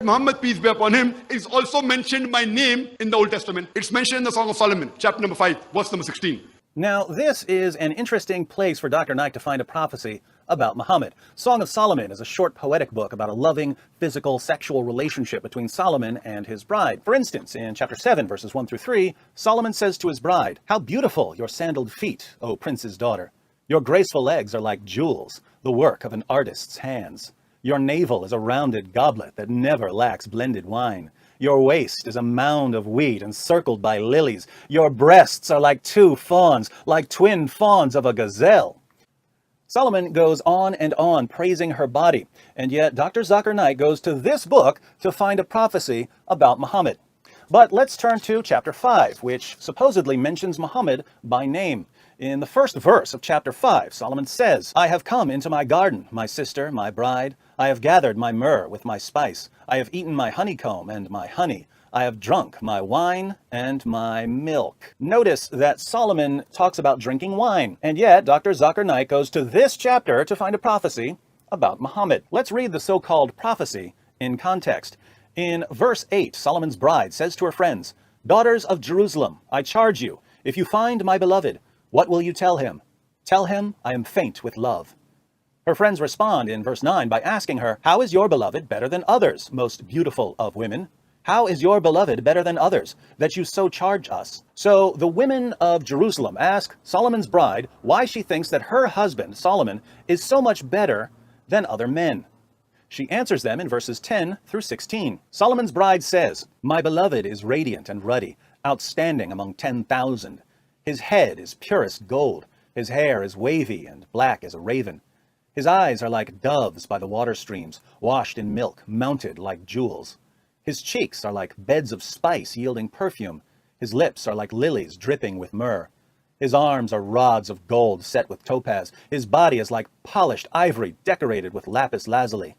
Muhammad, peace be upon him, is also mentioned by name in the Old Testament. It's mentioned in the Song of Solomon, chapter number 5, verse number 16. Now, this is an interesting place for Dr. Nike to find a prophecy about Muhammad. Song of Solomon is a short poetic book about a loving, physical, sexual relationship between Solomon and his bride. For instance, in chapter 7, verses 1 through 3, Solomon says to his bride, "How beautiful your sandaled feet, O prince's daughter. Your graceful legs are like jewels, the work of an artist's hands. Your navel is a rounded goblet that never lacks blended wine. Your waist is a mound of wheat encircled by lilies. Your breasts are like two fawns, like twin fawns of a gazelle." Solomon goes on and on praising her body, and yet Dr. Zakir Naik goes to this book to find a prophecy about Muhammad. But let's turn to chapter 5, which supposedly mentions Muhammad by name. In the first verse of chapter 5, Solomon says, "I have come into my garden, my sister, my bride. I have gathered my myrrh with my spice. I have eaten my honeycomb and my honey. I have drunk my wine and my milk." Notice that Solomon talks about drinking wine, and yet Dr. Zakir Naik goes to this chapter to find a prophecy about Muhammad. Let's read the so-called prophecy in context. In verse 8, Solomon's bride says to her friends, "Daughters of Jerusalem, I charge you, if you find my beloved, what will you tell him? Tell him I am faint with love." Her friends respond in verse 9 by asking her, "How is your beloved better than others, most beautiful of women? How is your beloved better than others, that you so charge us?" So the women of Jerusalem ask Solomon's bride why she thinks that her husband, Solomon, is so much better than other men. She answers them in verses 10 through 16. Solomon's bride says, "My beloved is radiant and ruddy, outstanding among 10,000. His head is purest gold. His hair is wavy and black as a raven. His eyes are like doves by the water streams, washed in milk, mounted like jewels. His cheeks are like beds of spice yielding perfume. His lips are like lilies dripping with myrrh. His arms are rods of gold set with topaz. His body is like polished ivory decorated with lapis lazuli.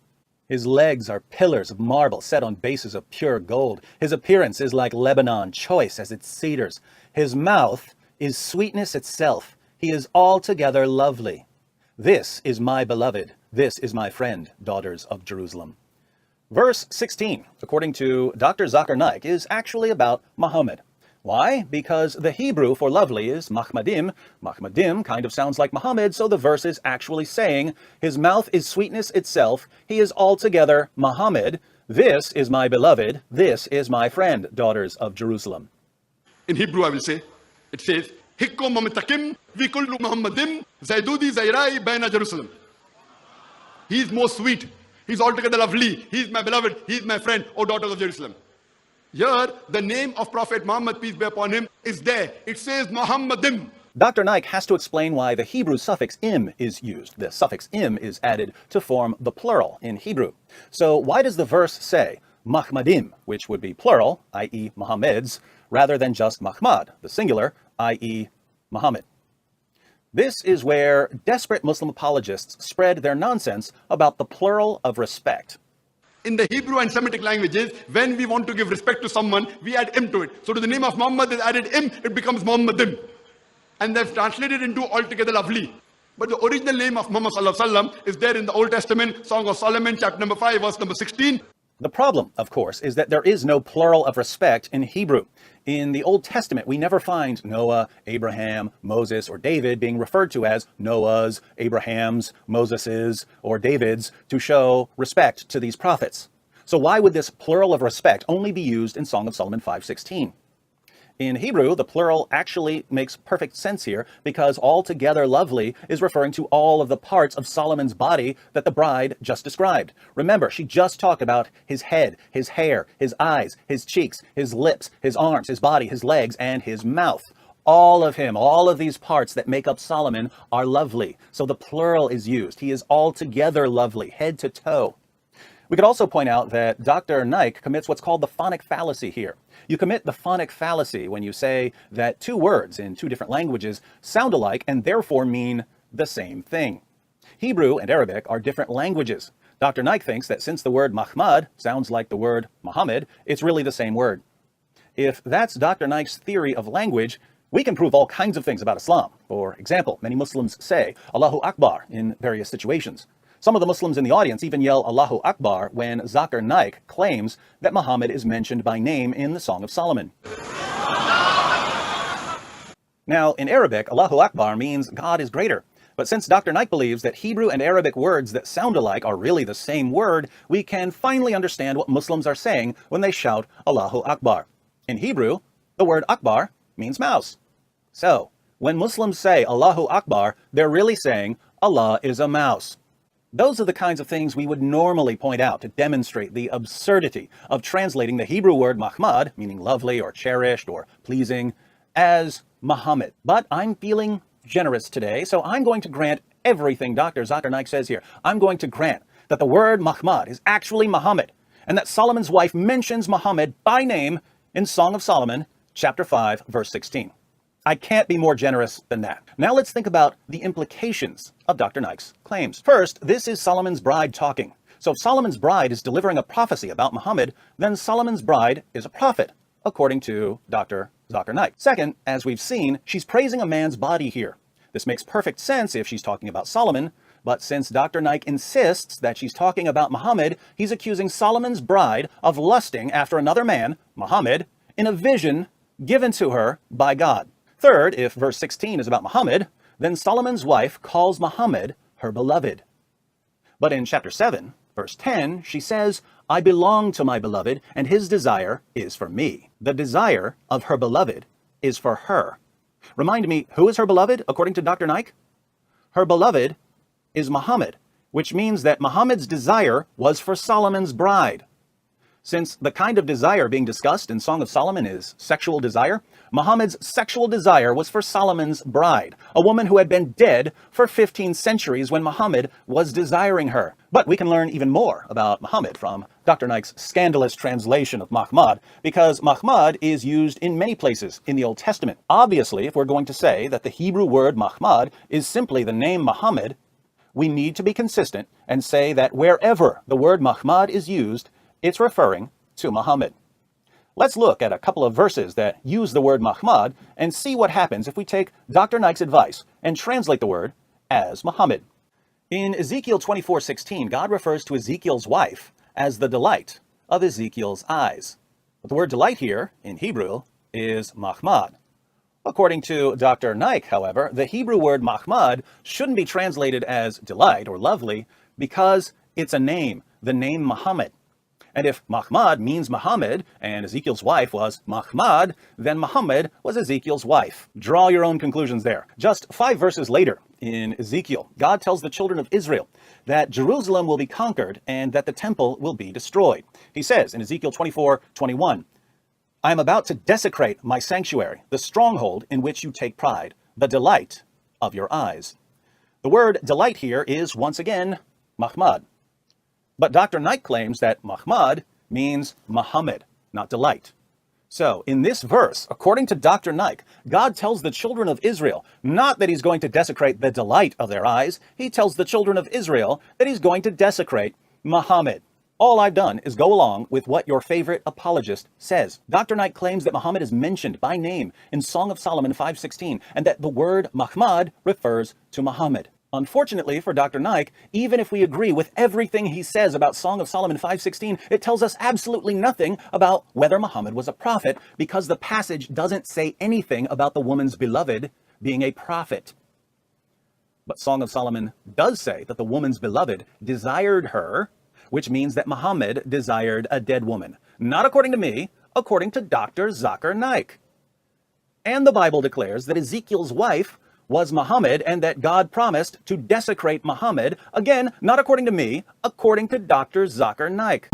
His legs are pillars of marble set on bases of pure gold. His appearance is like Lebanon, choice as its cedars. His mouth is sweetness itself. He is altogether lovely. This is my beloved. This is my friend, daughters of Jerusalem." Verse 16, according to Dr. Zakir Naik, is actually about Muhammad. Why? Because the Hebrew for lovely is Mahmadim. Mahmadim kind of sounds like Muhammad, so the verse is actually saying, his mouth is sweetness itself. He is altogether Muhammad. This is my beloved. This is my friend, daughters of Jerusalem. In Hebrew, I will say, it says, "Hikko mamtakim vikullu Muhammadim zaidudi zairai baina Jerusalem." He is most sweet. He is altogether lovely. He is my beloved. He is my friend, O daughters of Jerusalem. Here, the name of Prophet Muhammad, peace be upon him, is there. It says Muhammadim. Dr. Naik has to explain why the Hebrew suffix im is used. The suffix im is added to form the plural in Hebrew. So why does the verse say Mahmadim, which would be plural, i.e. Muhammads, rather than just Mahmad, the singular, i.e. Muhammad? This is where desperate Muslim apologists spread their nonsense about the plural of respect. In the Hebrew and Semitic languages, when we want to give respect to someone, we add im to it. So to the name of Muhammad is added im, it becomes Muhammadim. And they've translated into altogether lovely. But the original name of Muhammad sallallahu alaihi wasallam is there in the Old Testament, Song of Solomon, chapter number 5, verse number 16. The problem, of course, is that there is no plural of respect in Hebrew. In the Old Testament, we never find Noah, Abraham, Moses, or David being referred to as Noah's, Abraham's, Moses's, or David's to show respect to these prophets. So why would this plural of respect only be used in Song of Solomon 5:16? In Hebrew, the plural actually makes perfect sense here because altogether lovely is referring to all of the parts of Solomon's body that the bride just described. Remember, she just talked about his head, his hair, his eyes, his cheeks, his lips, his arms, his body, his legs, and his mouth. All of him, all of these parts that make up Solomon are lovely. So the plural is used. He is altogether lovely, head to toe. We could also point out that Dr. Naik commits what's called the phonic fallacy here. You commit the phonic fallacy when you say that two words in two different languages sound alike and therefore mean the same thing. Hebrew and Arabic are different languages. Dr. Naik thinks that since the word Mahmad sounds like the word Muhammad, it's really the same word. If that's Dr. Naik's theory of language, we can prove all kinds of things about Islam. For example, many Muslims say Allahu Akbar in various situations. Some of the Muslims in the audience even yell Allahu Akbar when Zakir Naik claims that Muhammad is mentioned by name in the Song of Solomon. Now, in Arabic, Allahu Akbar means God is greater. But since Dr. Naik believes that Hebrew and Arabic words that sound alike are really the same word, we can finally understand what Muslims are saying when they shout Allahu Akbar. In Hebrew, the word Akbar means mouse. So, when Muslims say Allahu Akbar, they're really saying Allah is a mouse. Those are the kinds of things we would normally point out to demonstrate the absurdity of translating the Hebrew word Mahmad, meaning lovely or cherished or pleasing, as Muhammad. But I'm feeling generous today, so I'm going to grant everything Dr. Zakir Naik says here. I'm going to grant that the word Mahmad is actually Muhammad, and that Solomon's wife mentions Muhammad by name in Song of Solomon, chapter 5, verse 16. I can't be more generous than that. Now let's think about the implications of Dr. Naik's claims. First, this is Solomon's bride talking. So if Solomon's bride is delivering a prophecy about Muhammad, then Solomon's bride is a prophet, according to Dr. Zakir Naik. Second, as we've seen, she's praising a man's body here. This makes perfect sense if she's talking about Solomon, but since Dr. Naik insists that she's talking about Muhammad, he's accusing Solomon's bride of lusting after another man, Muhammad, in a vision given to her by God. Third, if verse 16 is about Muhammad, then Solomon's wife calls Muhammad her beloved. But in chapter 7, verse 10, she says, I belong to my beloved, and his desire is for me. The desire of her beloved is for her. Remind me, who is her beloved, according to Dr. Naik? Her beloved is Muhammad, which means that Muhammad's desire was for Solomon's bride. Since the kind of desire being discussed in Song of Solomon is sexual desire, Muhammad's sexual desire was for Solomon's bride, a woman who had been dead for 15 centuries when Muhammad was desiring her. But we can learn even more about Muhammad from Dr. Naik's scandalous translation of Mahmad, because Mahmad is used in many places in the Old Testament. Obviously, if we're going to say that the Hebrew word Mahmad is simply the name Muhammad, we need to be consistent and say that wherever the word Mahmad is used, it's referring to Muhammad. Let's look at a couple of verses that use the word Mahmad and see what happens if we take Dr. Naik's advice and translate the word as Muhammad. In Ezekiel 24:16, God refers to Ezekiel's wife as the delight of Ezekiel's eyes. But the word delight here, in Hebrew, is Mahmad. According to Dr. Naik, however, the Hebrew word Mahmad shouldn't be translated as delight or lovely because it's a name, the name Muhammad. And if Mahmad means Muhammad, and Ezekiel's wife was Mahmad, then Muhammad was Ezekiel's wife. Draw your own conclusions there. Just 5 verses later, in Ezekiel, God tells the children of Israel that Jerusalem will be conquered and that the temple will be destroyed. He says in Ezekiel 24:21, I am about to desecrate my sanctuary, the stronghold in which you take pride, the delight of your eyes. The word delight here is once again Mahmad. But Dr. Naik claims that Mahmad means Muhammad, not delight. So, in this verse, according to Dr. Naik, God tells the children of Israel not that he's going to desecrate the delight of their eyes, he tells the children of Israel that he's going to desecrate Muhammad. All I've done is go along with what your favorite apologist says. Dr. Naik claims that Muhammad is mentioned by name in Song of Solomon 5:16, and that the word Mahmad refers to Muhammad. Unfortunately for Dr. Naik, even if we agree with everything he says about Song of Solomon 5:16, it tells us absolutely nothing about whether Muhammad was a prophet, because the passage doesn't say anything about the woman's beloved being a prophet. But Song of Solomon does say that the woman's beloved desired her, which means that Muhammad desired a dead woman. Not according to me, according to Dr. Zakir Naik. And the Bible declares that Ezekiel's wife was Muhammad, and that God promised to desecrate Muhammad, again, not according to me, according to Dr. Zakir Naik.